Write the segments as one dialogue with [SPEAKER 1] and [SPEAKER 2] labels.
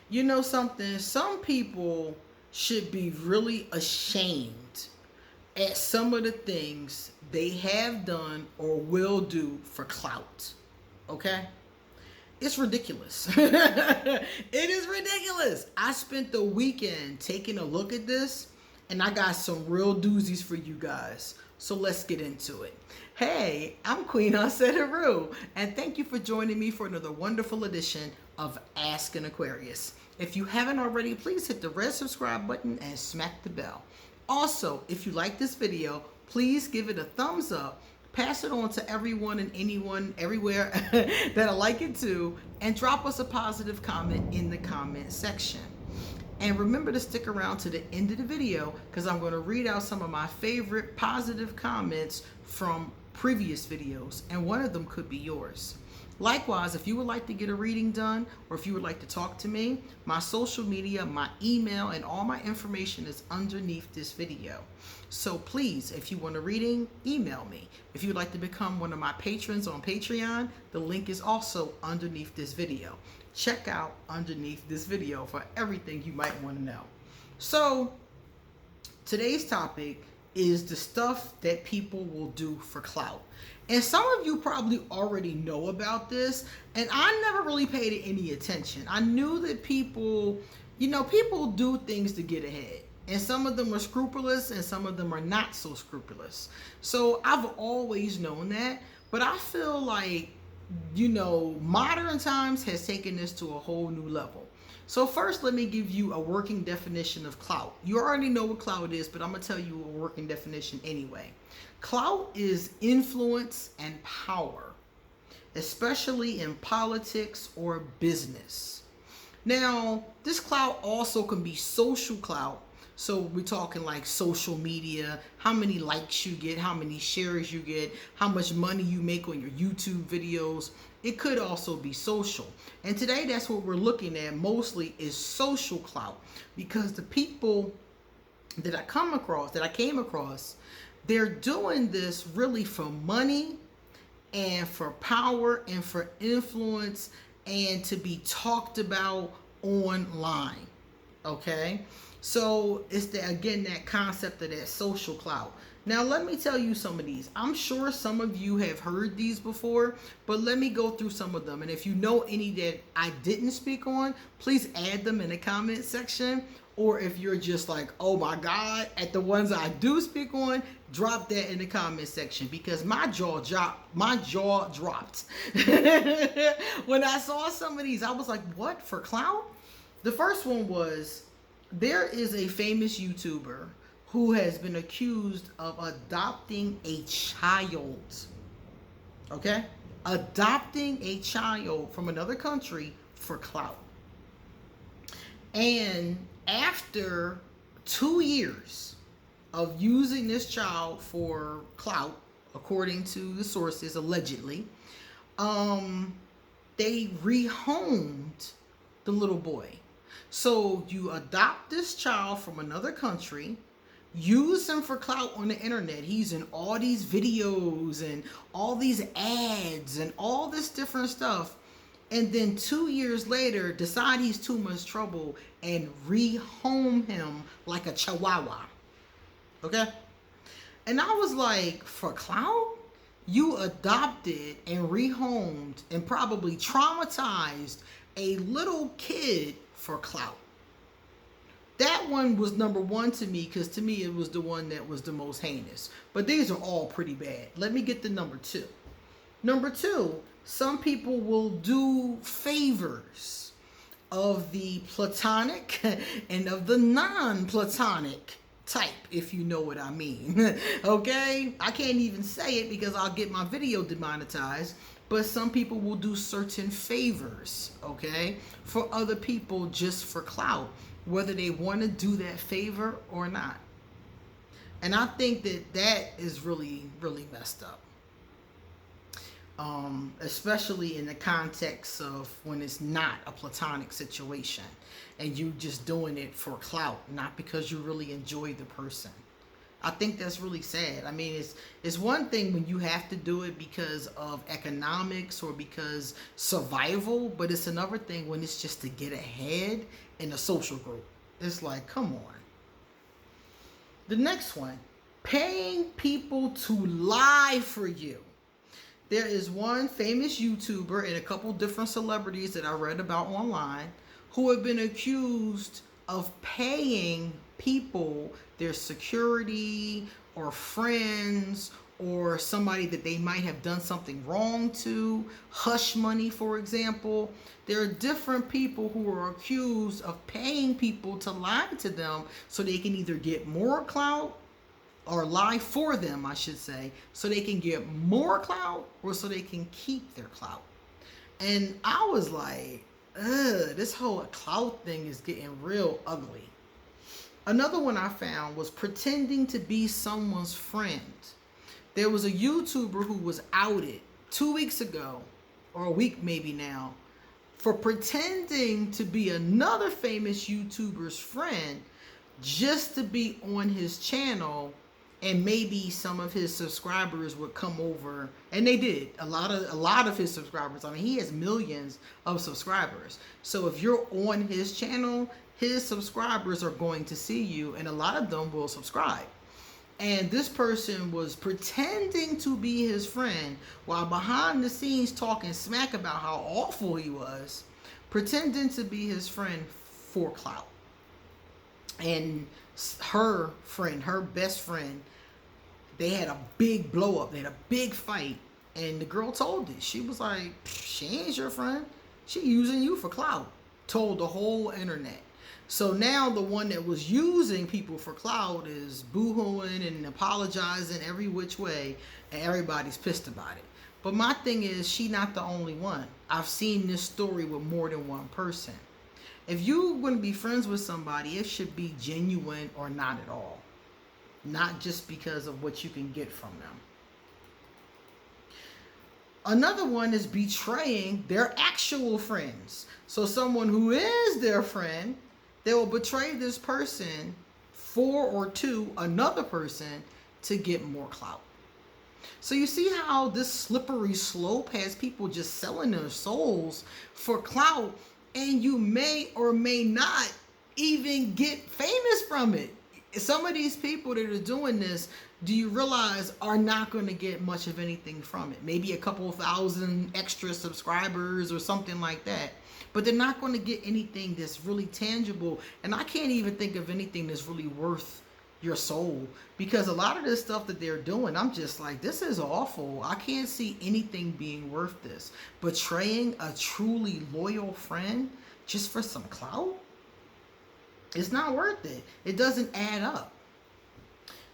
[SPEAKER 1] You know something? Some people should be really ashamed at some of the things they have done or will do for clout. Okay? It's ridiculous. It is ridiculous. I spent the weekend taking a look at this, and I got some real doozies for you guys. So let's get into it. Hey, I'm Queen Haru, and thank you for joining me for another wonderful edition of Ask an Aquarius. If you haven't already, please hit the red subscribe button and smack the bell. Also, if you like this video, please give it a thumbs up, pass it on to everyone and anyone everywhere that I like it to, and drop us a positive comment in the comment section. And remember to stick around to the end of the video because I'm going to read out some of my favorite positive comments from previous videos, and one of them could be yours. Likewise, if you would like to get a reading done, or if you would like to talk to me, my social media, my email, and all my information is underneath this video. So please, if you want a reading, email me. If you'd like to become one of my patrons on Patreon, the link is also underneath this video. Check out underneath this video for everything you might want to know. So today's topic is the stuff that people will do for clout. And some of you probably already know about this, and I never really paid it any attention. I knew that people do things to get ahead. And some of them are scrupulous and some of them are not so scrupulous. So I've always known that, but I feel like, modern times has taken this to a whole new level. So first, let me give you a working definition of clout. You already know what clout is, but I'm going to tell you a working definition anyway. Clout is influence and power, especially in politics or business. Now, this clout also can be social clout. So we're talking like social media, how many likes you get, how many shares you get, how much money you make on your YouTube videos. It could also be social. And today that's what we're looking at mostly is social clout, because the people that I came across, they're doing this really for money and for power and for influence and to be talked about online. Okay? So it's that concept of that social clout. Now let me tell you some of these. I'm sure some of you have heard these before, but let me go through some of them. And if you know any that I didn't speak on, please add them in the comment section. Or if you're just like, oh my God, at the ones I do speak on, drop that in the comment section, because my jaw dropped. When I saw some of these, I was like, what, for clout? The first one was, there is a famous YouTuber who has been accused of adopting a child. Okay? Adopting a child from another country for clout. And after 2 years of using this child for clout, according to the sources, allegedly, they rehomed the little boy. So you adopt this child from another country, use him for clout on the internet. He's in all these videos and all these ads and all this different stuff. And then 2 years later, decide he's too much trouble and rehome him like a chihuahua. Okay? And I was like, for clout? You adopted and rehomed and probably traumatized a little kid for clout. That one was number one to me, because to me it was the one that was the most heinous. But these are all pretty bad. Let me get to number two. Number two, some people will do favors of the platonic and of the non-platonic type, if you know what I mean. Okay? I can't even say it because I'll get my video demonetized. But some people will do certain favors, okay, for other people just for clout, whether they want to do that favor or not. And I think that is really, really messed up. Especially in the context of when it's not a platonic situation and you just doing it for clout, not because you really enjoy the person. I think that's really sad. I mean, it's one thing when you have to do it because of economics or because survival, but it's another thing when it's just to get ahead in a social group. It's like, come on. The next one, paying people to lie for you. There is one famous YouTuber and a couple different celebrities that I read about online who have been accused of paying people, their security or friends or somebody that they might have done something wrong to, hush money, for example. There are different people who are accused of paying people to lie to them so they can either get more clout or lie for them, I should say, so they can get more clout or so they can keep their clout. And I was like, ugh, this whole clout thing is getting real ugly. Another one I found was pretending to be someone's friend. There was a YouTuber who was outed 2 weeks ago, or a week maybe now, for pretending to be another famous YouTuber's friend just to be on his channel, and maybe some of his subscribers would come over, and they did. A lot of his subscribers. I mean, he has millions of subscribers. So if you're on his channel, his subscribers are going to see you, and a lot of them will subscribe. And this person was pretending to be his friend while behind the scenes talking smack about how awful he was, pretending to be his friend for clout. And her friend, her best friend, they had a big blow up. They had a big fight. And the girl told it. She was like, she ain't your friend. She using you for clout. Told the whole internet. So now the one that was using people for clout is boo-hooing and apologizing every which way, and everybody's pissed about it. But my thing is, she not the only one. I've seen this story with more than one person. If you're going to be friends with somebody, it should be genuine or not at all. Not just because of what you can get from them. Another one is betraying their actual friends. So someone who is their friend, they will betray this person for or to another person to get more clout. So you see how this slippery slope has people just selling their souls for clout, and you may or may not even get famous from it. Some of these people that are doing this, do you realize, are not going to get much of anything from it? Maybe a couple thousand extra subscribers or something like that. But they're not going to get anything that's really tangible. And I can't even think of anything that's really worth your soul. Because a lot of this stuff that they're doing, I'm just like, this is awful. I can't see anything being worth this. Betraying a truly loyal friend just for some clout? It's not worth it. It doesn't add up.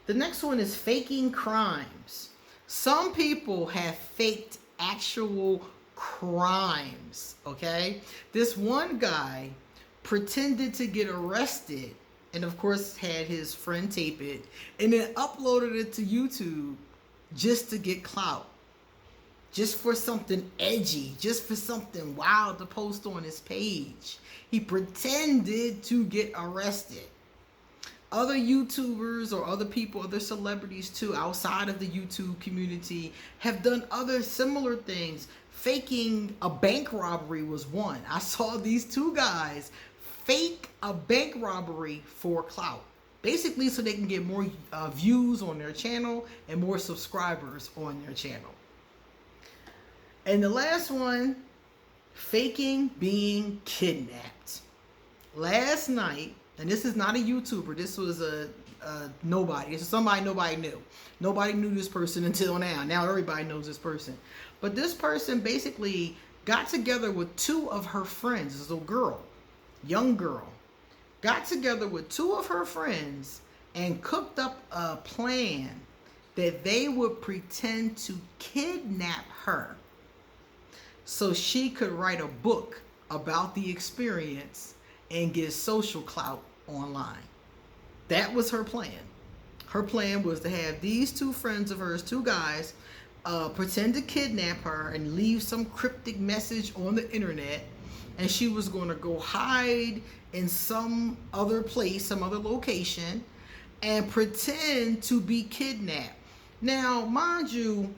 [SPEAKER 1] The next one is faking crimes. Some people have faked actual crimes, okay? This one guy pretended to get arrested and of course had his friend tape it and then uploaded it to YouTube just to get clout. Just for something edgy, just for something wild to post on his page. He pretended to get arrested. Other YouTubers or other people, other celebrities too, outside of the YouTube community have done other similar things. Faking a bank robbery was one. I saw these two guys fake a bank robbery for clout. Basically so they can get more views on their channel and more subscribers on their channel. And the last one, faking being kidnapped. Last night, and this is not a YouTuber, this was a nobody. This is somebody nobody knew. Nobody knew this person until now. Now everybody knows this person. But this person basically got together with two of her friends. This little girl, young girl, got together with two of her friends and cooked up a plan that they would pretend to kidnap her so she could write a book about the experience and get social clout online. That was her plan. Her plan was to have these two friends of hers, two guys, pretend to kidnap her and leave some cryptic message on the internet, and she was going to go hide in some other place, some other location, and pretend to be kidnapped. Now, mind you,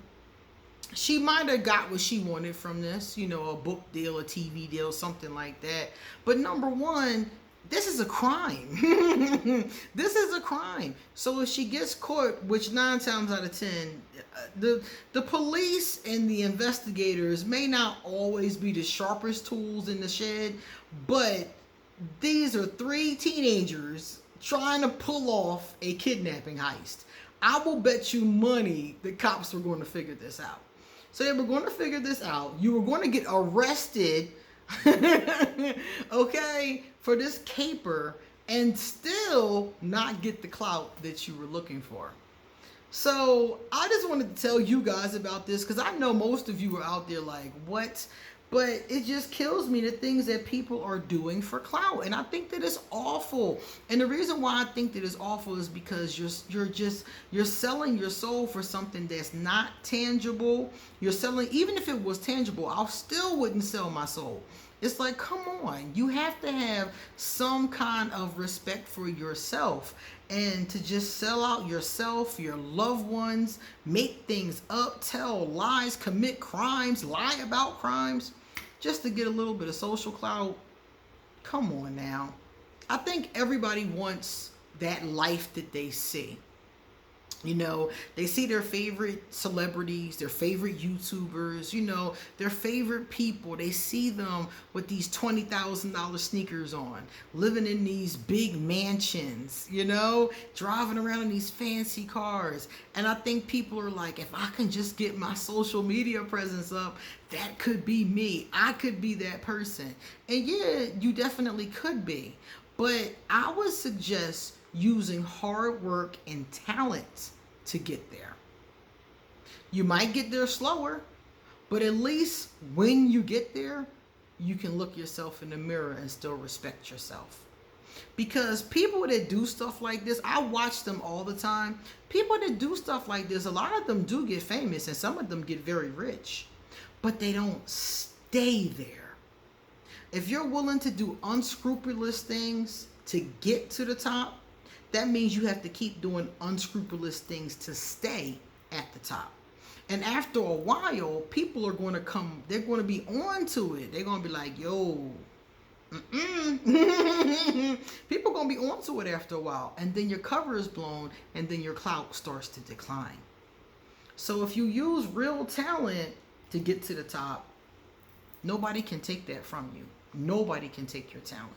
[SPEAKER 1] she might have got what she wanted from this, you know, a book deal, a TV deal, something like that. But number one, this is a crime. This is a crime. So if she gets caught, which 9 times out of 10, the police and the investigators may not always be the sharpest tools in the shed, but these are 3 teenagers trying to pull off a kidnapping heist. I will bet you money the cops were going to figure this out. So they were going to figure this out. You were going to get arrested, okay, for this caper and still not get the clout that you were looking for. So I just wanted to tell you guys about this because I know most of you are out there like, what? But it just kills me the things that people are doing for clout, and I think that it's awful. And the reason why I think that it's awful is because you're selling your soul for something that's not tangible. You're selling, even if it was tangible, I still wouldn't sell my soul. It's like, come on, you have to have some kind of respect for yourself, and to just sell out yourself, your loved ones, make things up, tell lies, commit crimes, lie about crimes, just to get a little bit of social clout. Come on now. I think everybody wants that life that they see. You know, they see their favorite celebrities, their favorite YouTubers, you know, their favorite people. They see them with these $20,000 sneakers on, living in these big mansions, you know, driving around in these fancy cars. And I think people are like, if I can just get my social media presence up, that could be me. I could be that person. And yeah, you definitely could be. But I would suggest using hard work and talent to get there. You might get there slower, but at least when you get there, you can look yourself in the mirror and still respect yourself. Because people that do stuff like this, I watch them all the time. People that do stuff like this, a lot of them do get famous and some of them get very rich, but they don't stay there. If you're willing to do unscrupulous things to get to the top, that means you have to keep doing unscrupulous things to stay at the top. And after a while, people are going to come, they're going to be on to it. They're going to be like, yo, people are going to be on to it after a while. And then your cover is blown and then your clout starts to decline. So if you use real talent to get to the top, nobody can take that from you. Nobody can take your talent.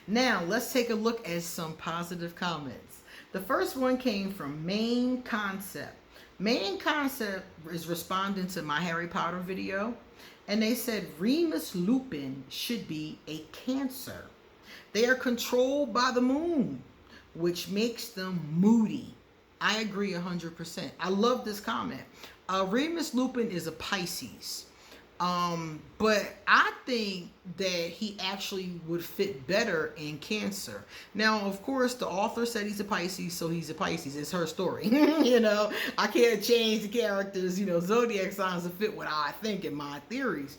[SPEAKER 1] Now, let's take a look at some positive comments. The first one came from Main Concept. Main Concept is responding to my Harry Potter video, and they said Remus Lupin should be a Cancer. They are controlled by the moon, which makes them moody. I agree 100%. I love this comment. Remus Lupin is a Pisces. But I think that he actually would fit better in Cancer. Now, of course, the author said he's a Pisces, so he's a Pisces. It's her story. You know, I can't change the characters, you know, zodiac signs to fit what I think in my theories.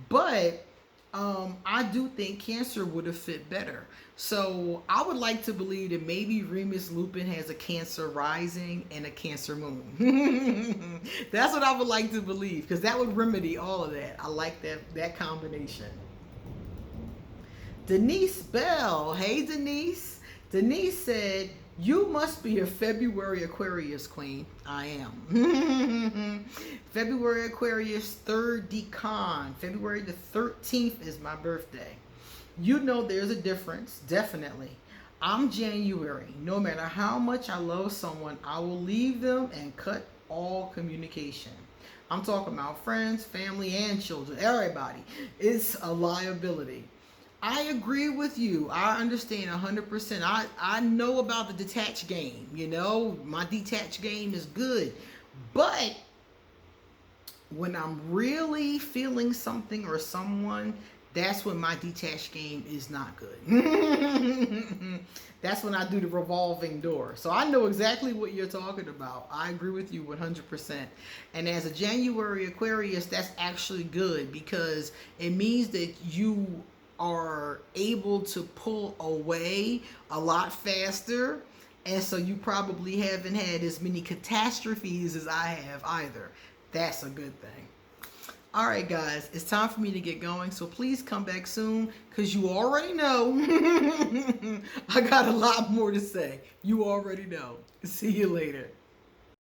[SPEAKER 1] But I do think Cancer would have fit better. So I would like to believe that maybe Remus Lupin has a Cancer rising and a Cancer moon. That's what I would like to believe, because that would remedy all of that. I like that combination. Denise Bell. Hey, Denise. Denise said, you must be a February Aquarius queen. I am. February Aquarius, 3rd decan. February the 13th is my birthday. You know there's a difference, definitely. I'm January. No matter how much I love someone, I will leave them and cut all communication. I'm talking about friends, family, and children. Everybody. It's a liability. I agree with you. I understand 100%. I know about the detached game. You know, my detached game is good. But when I'm really feeling something or someone, that's when my detached game is not good. That's when I do the revolving door. So I know exactly what you're talking about. I agree with you 100%. And as a January Aquarius, that's actually good, because it means that you are able to pull away a lot faster And so you probably haven't had as many catastrophes as I have either. That's a good thing. All right, guys, it's time for me to get going. So please come back soon because you already know I got a lot more to say. You already know. See you later.